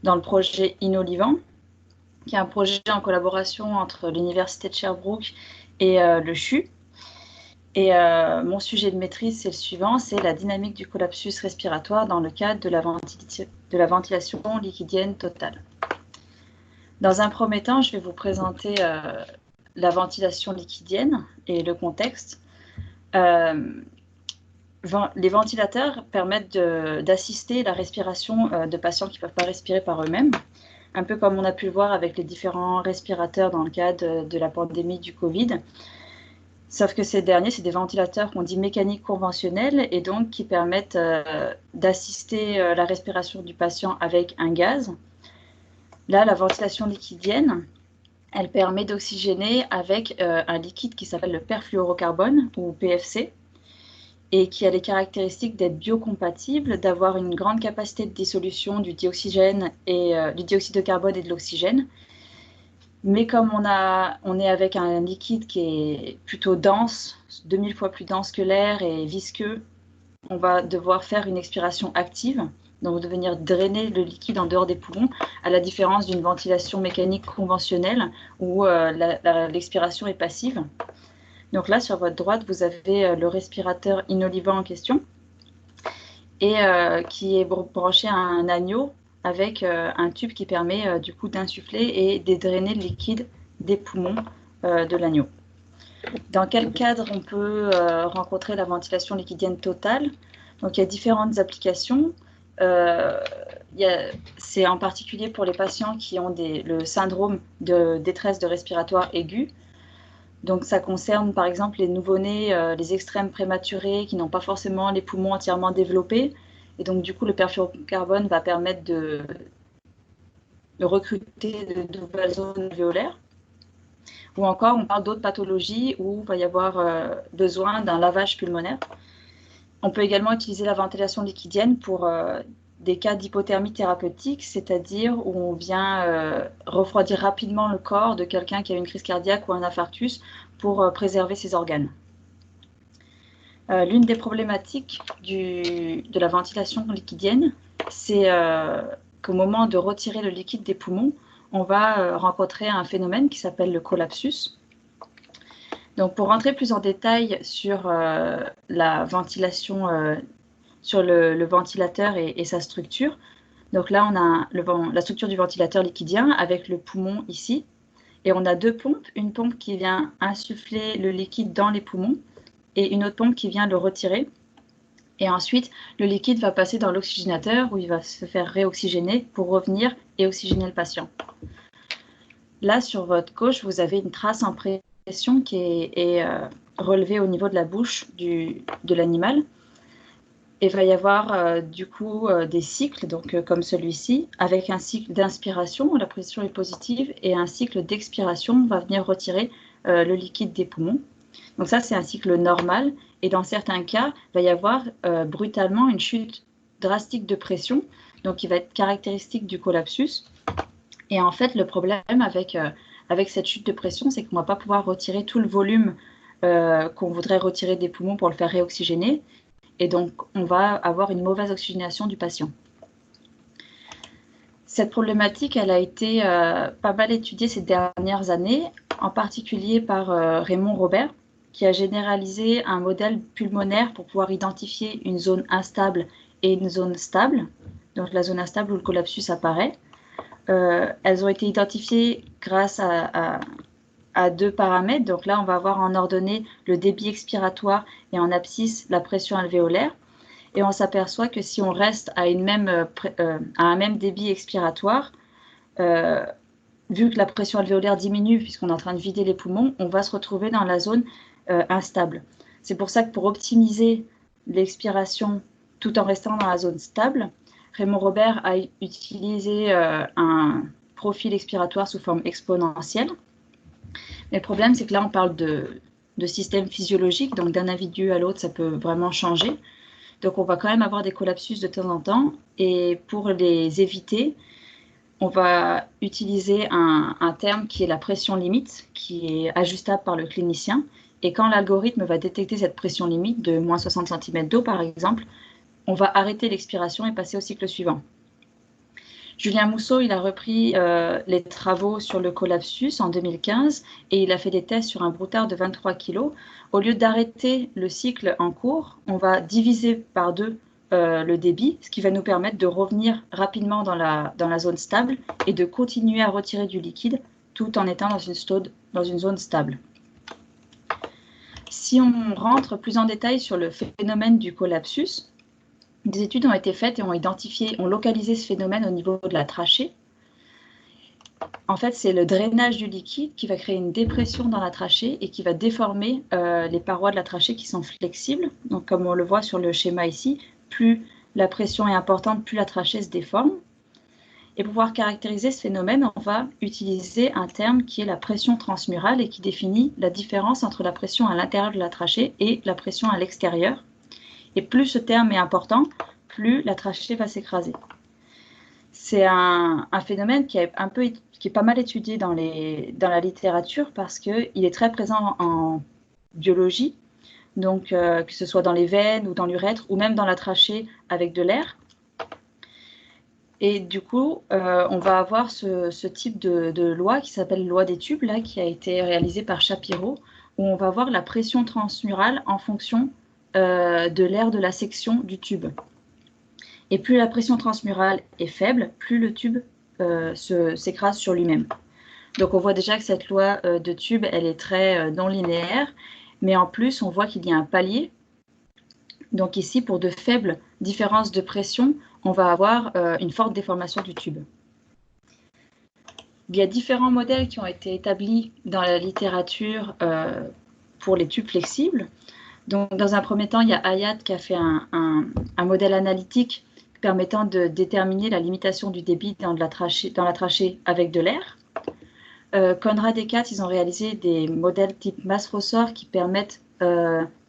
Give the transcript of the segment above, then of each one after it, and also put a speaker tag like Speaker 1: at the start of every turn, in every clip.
Speaker 1: dans le projet Innolivant, qui est un projet en collaboration entre l'Université de Sherbrooke et le CHU. Et mon sujet de maîtrise, c'est le suivant, c'est la dynamique du collapsus respiratoire dans le cadre de la ventilation liquidienne totale. Dans un premier temps, je vais vous présenter la ventilation liquidienne et le contexte. Les ventilateurs permettent d'assister la respiration de patients qui ne peuvent pas respirer par eux-mêmes, un peu comme on a pu le voir avec les différents respirateurs dans le cadre de la pandémie du Covid. Sauf que ces derniers, c'est des ventilateurs qu'on dit mécaniques conventionnels et donc qui permettent d'assister la respiration du patient avec un gaz. Là, la ventilation liquidienne, elle permet d'oxygéner avec un liquide qui s'appelle le perfluorocarbone ou PFC, et qui a les caractéristiques d'être biocompatible, d'avoir une grande capacité de dissolution du dioxygène et du dioxyde de carbone et de l'oxygène. Mais comme on est avec un liquide qui est plutôt dense, 2000 fois plus dense que l'air et visqueux, on va devoir faire une expiration active, donc de venir drainer le liquide en dehors des poumons, à la différence d'une ventilation mécanique conventionnelle où l'expiration est passive. Donc là, sur votre droite, vous avez le respirateur Innolivant en question et qui est branché à un agneau avec un tube qui permet du coup d'insuffler et de drainer le liquide des poumons de l'agneau. Dans quel cadre on peut rencontrer la ventilation liquidienne totale? Donc il y a différentes applications. C'est en particulier pour les patients qui ont le syndrome de détresse respiratoire aiguë. Donc ça concerne par exemple les nouveau-nés, les extrêmes prématurés qui n'ont pas forcément les poumons entièrement développés. Et donc du coup, le perfluorocarbone va permettre de recruter de nouvelles zones alvéolaires. Ou encore, on parle d'autres pathologies où il va y avoir besoin d'un lavage pulmonaire. On peut également utiliser la ventilation liquidienne pour des cas d'hypothermie thérapeutique, c'est-à-dire où on vient refroidir rapidement le corps de quelqu'un qui a une crise cardiaque ou un infarctus pour préserver ses organes. L'une des problématiques de la ventilation liquidienne, c'est qu'au moment de retirer le liquide des poumons, on va rencontrer un phénomène qui s'appelle le collapsus. Donc, pour rentrer plus en détail sur la ventilation, sur le ventilateur et sa structure, donc là, on a la structure du ventilateur liquidien avec le poumon ici, et on a deux pompes, une pompe qui vient insuffler le liquide dans les poumons et une autre pompe qui vient le retirer. Et ensuite, le liquide va passer dans l'oxygénateur où il va se faire réoxygéner pour revenir et oxygéner le patient. Là, sur votre gauche, vous avez une trace en pression qui est relevée au niveau de la bouche de l'animal. Il va y avoir du coup des cycles, donc comme celui-ci, avec un cycle d'inspiration où la pression est positive et un cycle d'expiration, on va venir retirer le liquide des poumons. Donc ça, c'est un cycle normal. Et dans certains cas, il va y avoir brutalement une chute drastique de pression, donc qui va être caractéristique du collapsus. Et en fait, le problème avec cette chute de pression, c'est qu'on ne va pas pouvoir retirer tout le volume qu'on voudrait retirer des poumons pour le faire réoxygéner. Et donc, on va avoir une mauvaise oxygénation du patient. Cette problématique, elle a été pas mal étudiée ces dernières années, en particulier par Raymond Robert, qui a généralisé un modèle pulmonaire pour pouvoir identifier une zone instable et une zone stable, donc la zone instable où le collapsus apparaît. Elles ont été identifiées grâce à deux paramètres. Donc là, on va avoir en ordonnée le débit expiratoire et en abscisse la pression alvéolaire. Et on s'aperçoit que si on reste à un même débit expiratoire, vu que la pression alvéolaire diminue puisqu'on est en train de vider les poumons, on va se retrouver dans la zone instable. C'est pour ça que pour optimiser l'expiration tout en restant dans la zone stable, Raymond Robert a utilisé un profil expiratoire sous forme exponentielle. Mais le problème, c'est que là, on parle de système physiologique, donc d'un individu à l'autre, ça peut vraiment changer. Donc, on va quand même avoir des collapsus de temps en temps. Et pour les éviter, on va utiliser un terme qui est la pression limite, qui est ajustable par le clinicien. Et quand l'algorithme va détecter cette pression limite de moins 60 cm d'eau, par exemple, on va arrêter l'expiration et passer au cycle suivant. Julien Mousseau, il a repris les travaux sur le collapsus en 2015 et il a fait des tests sur un broutard de 23 kg. Au lieu d'arrêter le cycle en cours, on va diviser par 2 le débit, ce qui va nous permettre de revenir rapidement dans la zone stable et de continuer à retirer du liquide tout en étant dans une zone stable. Si on rentre plus en détail sur le phénomène du collapsus, des études ont été faites et ont localisé ce phénomène au niveau de la trachée. En fait, c'est le drainage du liquide qui va créer une dépression dans la trachée et qui va déformer les parois de la trachée qui sont flexibles. Donc, comme on le voit sur le schéma ici, plus la pression est importante, plus la trachée se déforme. Et pour pouvoir caractériser ce phénomène, on va utiliser un terme qui est la pression transmurale et qui définit la différence entre la pression à l'intérieur de la trachée et la pression à l'extérieur. Et plus ce terme est important, plus la trachée va s'écraser. C'est un phénomène qui est pas mal étudié dans la littérature parce qu'il est très présent en biologie, donc que ce soit dans les veines ou dans l'urètre ou même dans la trachée avec de l'air. Et du coup, on va avoir ce type de loi qui s'appelle loi des tubes, là, qui a été réalisée par Shapiro, où on va voir la pression transmurale en fonction de l'air de la section du tube. Et plus la pression transmurale est faible, plus le tube s'écrase sur lui-même. Donc on voit déjà que cette loi de tube, elle est très non linéaire, mais en plus on voit qu'il y a un palier. Donc ici, pour de faibles différences de pression, on va avoir une forte déformation du tube. Il y a différents modèles qui ont été établis dans la littérature pour les tubes flexibles. Donc, dans un premier temps, il y a Hayat qui a fait un modèle analytique permettant de déterminer la limitation du débit dans la trachée avec de l'air. Conrad et Katz, ils ont réalisé des modèles type masse-ressort qui permettent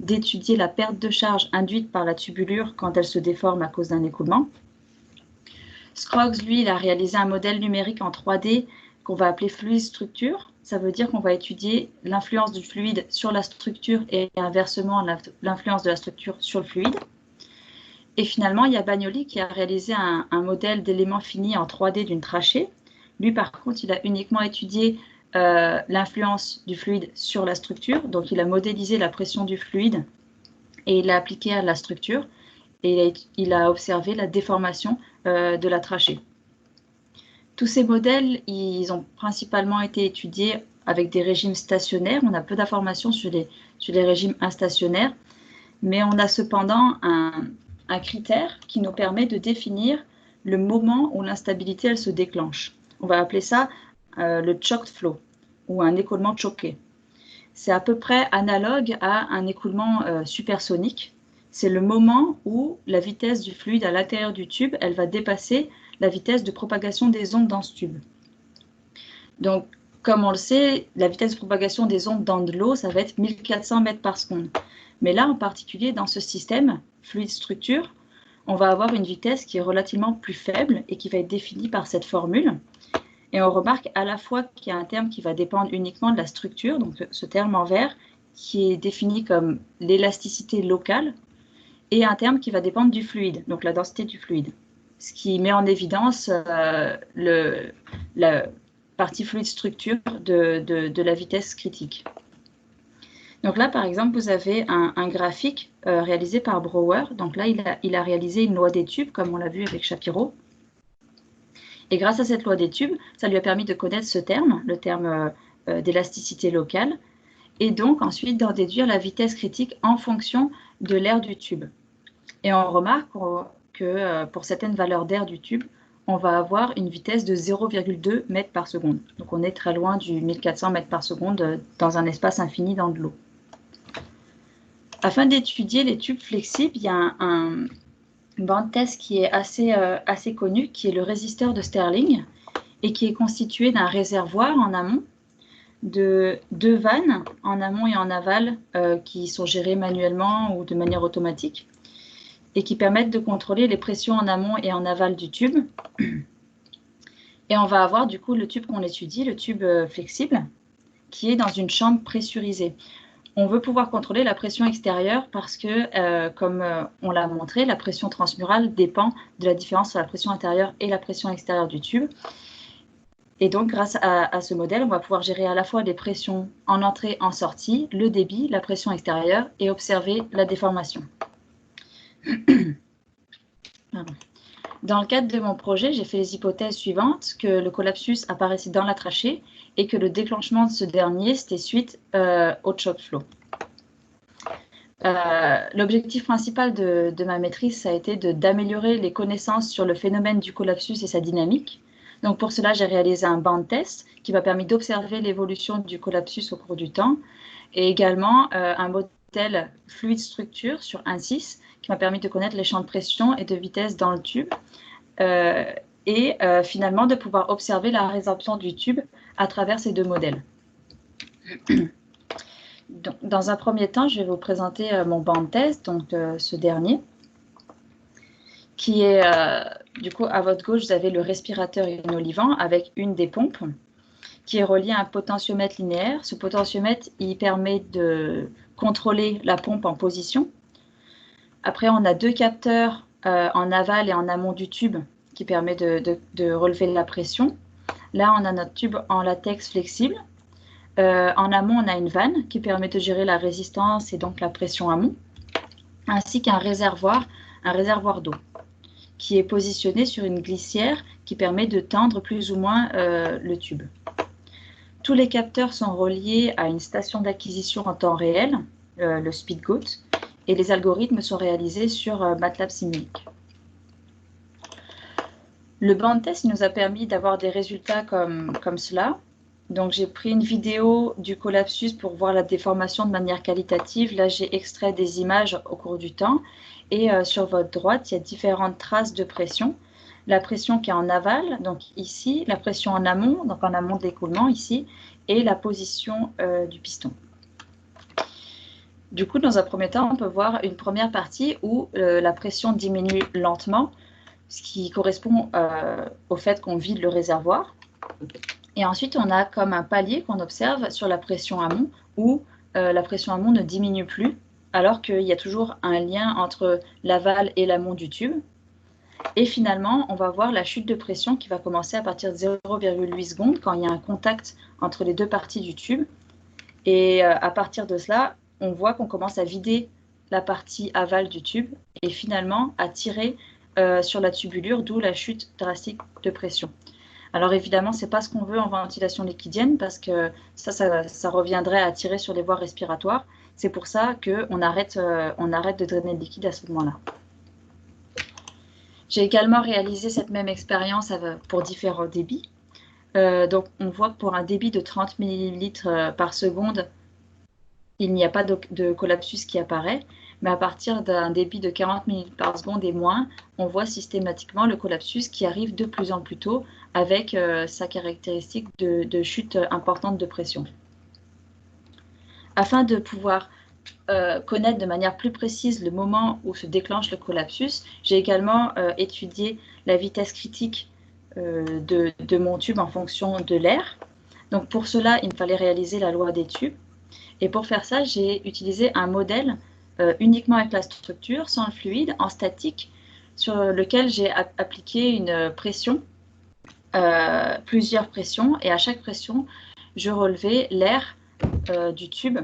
Speaker 1: d'étudier la perte de charge induite par la tubulure quand elle se déforme à cause d'un écoulement. Scroggs, lui, il a réalisé un modèle numérique en 3D qu'on va appeler fluide structure. Ça veut dire qu'on va étudier l'influence du fluide sur la structure et inversement l'influence de la structure sur le fluide. Et finalement, il y a Bagnoli qui a réalisé un modèle d'éléments finis en 3D d'une trachée. Lui, par contre, il a uniquement étudié l'influence du fluide sur la structure. Donc, il a modélisé la pression du fluide et il l'a appliqué à la structure. Et il a observé la déformation de la trachée. Tous ces modèles, ils ont principalement été étudiés avec des régimes stationnaires. On a peu d'informations sur les régimes instationnaires, mais on a cependant un critère qui nous permet de définir le moment où l'instabilité elle se déclenche. On va appeler ça le choked flow ou un écoulement choqué. C'est à peu près analogue à un écoulement supersonique. C'est le moment où la vitesse du fluide à l'intérieur du tube, elle va dépasser la vitesse de propagation des ondes dans ce tube. Donc, comme on le sait, la vitesse de propagation des ondes dans de l'eau, ça va être 1400 mètres par seconde. Mais là, en particulier, dans ce système, fluide structure, on va avoir une vitesse qui est relativement plus faible et qui va être définie par cette formule. Et on remarque à la fois qu'il y a un terme qui va dépendre uniquement de la structure, donc ce terme en vert, qui est défini comme l'élasticité locale, et un terme qui va dépendre du fluide, donc la densité du fluide. Ce qui met en évidence la partie fluide structure de la vitesse critique. Donc là, par exemple, vous avez un graphique réalisé par Brouwer. Donc là, il a réalisé une loi des tubes, comme on l'a vu avec Shapiro. Et grâce à cette loi des tubes, ça lui a permis de connaître ce terme, le terme d'élasticité locale, et donc ensuite d'en déduire la vitesse critique en fonction de l'air du tube. Et on remarque que pour certaines valeurs d'air du tube, on va avoir une vitesse de 0,2 mètres par seconde. Donc on est très loin du 1400 mètres par seconde dans un espace infini dans de l'eau. Afin d'étudier les tubes flexibles, il y a une bande test qui est assez connue, qui est le résisteur de Stirling, et qui est constitué d'un réservoir en amont, de 2 vannes en amont et en aval qui sont gérées manuellement ou de manière automatique, et qui permettent de contrôler les pressions en amont et en aval du tube. Et on va avoir du coup le tube qu'on étudie, le tube flexible, qui est dans une chambre pressurisée. On veut pouvoir contrôler la pression extérieure parce que, comme on l'a montré, la pression transmurale dépend de la différence entre la pression intérieure et la pression extérieure du tube. Et donc, grâce à ce modèle, on va pouvoir gérer à la fois les pressions en entrée, en sortie, le débit, la pression extérieure et observer la déformation. Dans le cadre de mon projet, j'ai fait les hypothèses suivantes, que le collapsus apparaissait dans la trachée et que le déclenchement de ce dernier, c'était suite au choke flow. L'objectif principal de ma maîtrise, ça a été d'améliorer les connaissances sur le phénomène du collapsus et sa dynamique. Donc pour cela, j'ai réalisé un band test qui m'a permis d'observer l'évolution du collapsus au cours du temps et également un modèle fluide structure sur 1.6 qui m'a permis de connaître les champs de pression et de vitesse dans le tube et finalement de pouvoir observer la résorption du tube à travers ces deux modèles. Donc, dans un premier temps, je vais vous présenter mon band test, donc ce dernier, qui est, du coup, à votre gauche, vous avez le respirateur inolivant avec une des pompes qui est reliée à un potentiomètre linéaire. Ce potentiomètre, il permet de contrôler la pompe en position. Après, on a deux capteurs en aval et en amont du tube qui permet de relever la pression. Là, on a notre tube en latex flexible. En amont, on a une vanne qui permet de gérer la résistance et donc la pression amont, ainsi qu'un réservoir d'eau qui est positionné sur une glissière qui permet de tendre plus ou moins le tube. Tous les capteurs sont reliés à une station d'acquisition en temps réel, le SpeedGoat, et les algorithmes sont réalisés sur MATLAB Simulink. Le band test nous a permis d'avoir des résultats comme cela. Donc, j'ai pris une vidéo du collapsus pour voir la déformation de manière qualitative. Là, j'ai extrait des images au cours du temps. Et sur votre droite, il y a différentes traces de pression. La pression qui est en aval, donc ici, la pression en amont, donc en amont de l'écoulement ici, et la position du piston. Du coup, dans un premier temps, on peut voir une première partie où la pression diminue lentement, ce qui correspond au fait qu'on vide le réservoir. Et ensuite, on a comme un palier qu'on observe sur la pression amont, où la pression amont ne diminue plus, alors qu'il y a toujours un lien entre l'aval et l'amont du tube. Et finalement, on va voir la chute de pression qui va commencer à partir de 0,8 secondes quand il y a un contact entre les deux parties du tube. Et à partir de cela, on voit qu'on commence à vider la partie aval du tube et finalement à tirer sur la tubulure, d'où la chute drastique de pression. Alors évidemment, ce n'est pas ce qu'on veut en ventilation liquidienne parce que ça reviendrait à tirer sur les voies respiratoires. C'est pour ça qu'on arrête de drainer le liquide à ce moment-là. J'ai également réalisé cette même expérience pour différents débits. Donc on voit que pour un débit de 30 ml par seconde, il n'y a pas de collapsus qui apparaît. Mais à partir d'un débit de 40 ml par seconde et moins, on voit systématiquement le collapsus qui arrive de plus en plus tôt avec sa caractéristique de chute importante de pression. Afin de pouvoir connaître de manière plus précise le moment où se déclenche le collapsus, j'ai également étudié la vitesse critique de mon tube en fonction de l'air. Donc pour cela, il me fallait réaliser la loi des tubes. Et pour faire ça, j'ai utilisé un modèle uniquement avec la structure, sans le fluide, en statique, sur lequel j'ai appliqué une pression, plusieurs pressions, et à chaque pression, je relevais l'air du tube,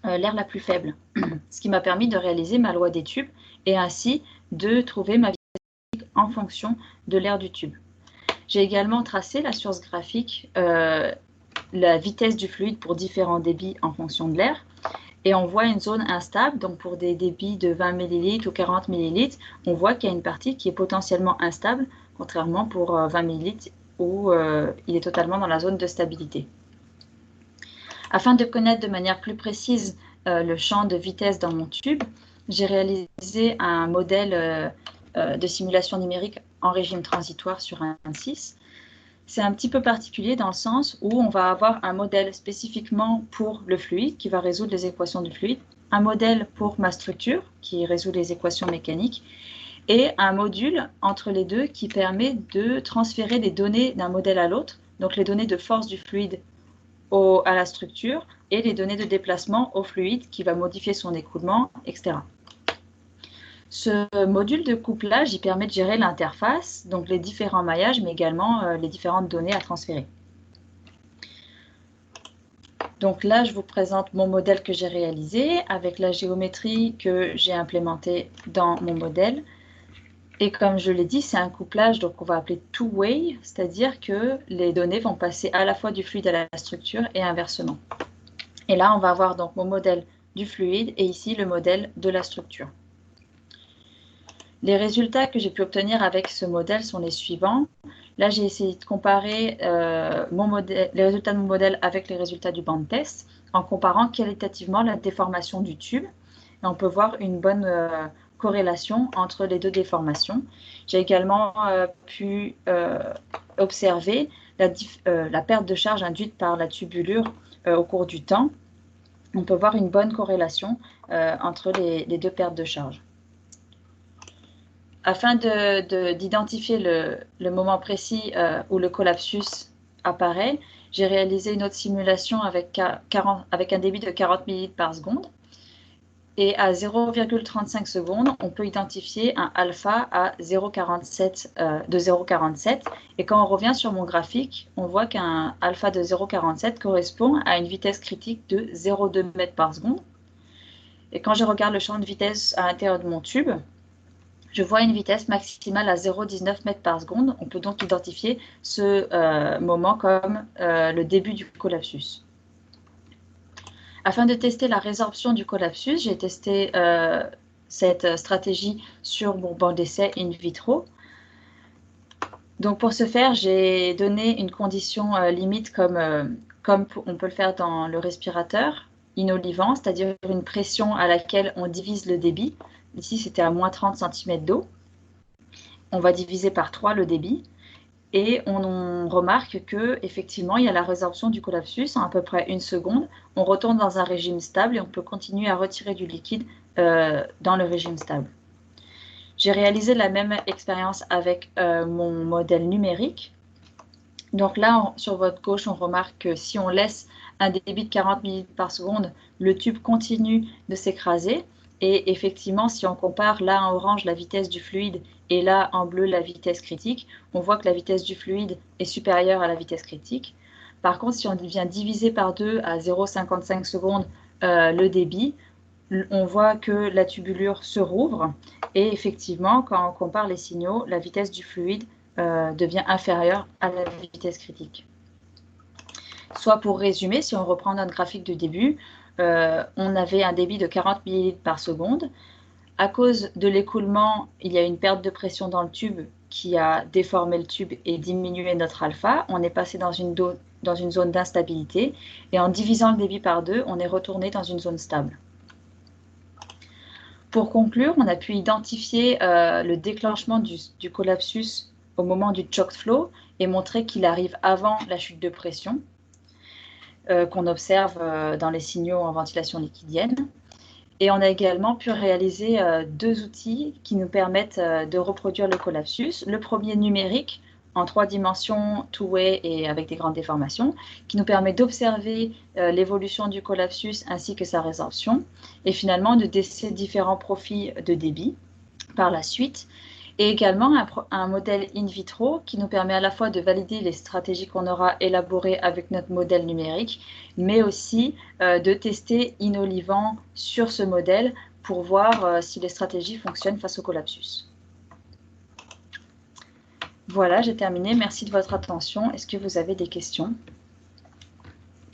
Speaker 1: l'air la plus faible, ce qui m'a permis de réaliser ma loi des tubes et ainsi de trouver ma vitesse en fonction de l'air du tube. J'ai également tracé la source graphique, la vitesse du fluide pour différents débits en fonction de l'air. Et on voit une zone instable, donc pour des débits de 20 ml ou 40 ml, on voit qu'il y a une partie qui est potentiellement instable, contrairement pour 20 ml où il est totalement dans la zone de stabilité. Afin de connaître de manière plus précise le champ de vitesse dans mon tube, j'ai réalisé un modèle de simulation numérique en régime transitoire sur un 6. C'est un petit peu particulier dans le sens où on va avoir un modèle spécifiquement pour le fluide qui va résoudre les équations du fluide, un modèle pour ma structure qui résout les équations mécaniques et un module entre les deux qui permet de transférer des données d'un modèle à l'autre, donc les données de force du fluide à la structure et les données de déplacement au fluide qui va modifier son écoulement, etc. Ce module de couplage, il permet de gérer l'interface, donc les différents maillages, mais également les différentes données à transférer. Donc là, je vous présente mon modèle que j'ai réalisé avec la géométrie que j'ai implémentée dans mon modèle. Et comme je l'ai dit, c'est un couplage, donc on va appeler two-way, c'est-à-dire que les données vont passer à la fois du fluide à la structure et inversement. Et là, on va avoir donc mon modèle du fluide et ici le modèle de la structure. Les résultats que j'ai pu obtenir avec ce modèle sont les suivants. Là, j'ai essayé de comparer les résultats de mon modèle avec les résultats du banc de test en comparant qualitativement la déformation du tube. Et on peut voir une bonne corrélation entre les deux déformations. J'ai également pu observer la perte de charge induite par la tubulure au cours du temps. On peut voir une bonne corrélation entre les deux pertes de charge. Afin d'identifier le moment précis où le collapsus apparaît, j'ai réalisé une autre simulation avec un débit de 40 ml par seconde. Et à 0,35 secondes, on peut identifier un alpha à 0,47. Et quand on revient sur mon graphique, on voit qu'un alpha de 0,47 correspond à une vitesse critique de 0,2 mètres par seconde. Et quand je regarde le champ de vitesse à l'intérieur de mon tube, je vois une vitesse maximale à 0,19 mètres par seconde. On peut donc identifier ce moment comme le début du collapsus. Afin de tester la résorption du collapsus, j'ai testé cette stratégie sur mon banc d'essai in vitro. Donc pour ce faire, j'ai donné une condition limite comme on peut le faire dans le respirateur inolivant, c'est-à-dire une pression à laquelle on divise le débit. Ici, c'était à moins 30 cm d'eau. On va diviser par 3 le débit. Et on remarque qu'effectivement, il y a la résorption du collapsus en à peu près 1 seconde. On retourne dans un régime stable et on peut continuer à retirer du liquide dans le régime stable. J'ai réalisé la même expérience avec mon modèle numérique. Donc là, sur votre gauche, on remarque que si on laisse un débit de 40 ml par seconde, le tube continue de s'écraser. Et effectivement, si on compare là en orange la vitesse du fluide et là en bleu la vitesse critique, on voit que la vitesse du fluide est supérieure à la vitesse critique. Par contre, si on vient diviser par 2 à 0,55 secondes le débit, on voit que la tubulure se rouvre et effectivement, quand on compare les signaux, la vitesse du fluide devient inférieure à la vitesse critique. Soit pour résumer, si on reprend notre graphique du début, on avait un débit de 40 ml par seconde. À cause de l'écoulement, il y a une perte de pression dans le tube qui a déformé le tube et diminué notre alpha. On est passé dans une zone d'instabilité et en divisant le débit par 2, on est retourné dans une zone stable. Pour conclure, on a pu identifier le déclenchement du collapsus au moment du choked flow et montrer qu'il arrive avant la chute de pression qu'on observe dans les signaux en ventilation liquidienne. Et on a également pu réaliser 2 outils qui nous permettent de reproduire le collapsus. Le premier numérique en 3 dimensions, two-way et avec des grandes déformations, qui nous permet d'observer l'évolution du collapsus ainsi que sa résorption et finalement de tester différents profils de débit par la suite. Et également un modèle in vitro qui nous permet à la fois de valider les stratégies qu'on aura élaborées avec notre modèle numérique, mais aussi de tester inolivant sur ce modèle pour voir si les stratégies fonctionnent face au collapsus. Voilà, j'ai terminé. Merci de votre attention. Est-ce que vous avez des questions ?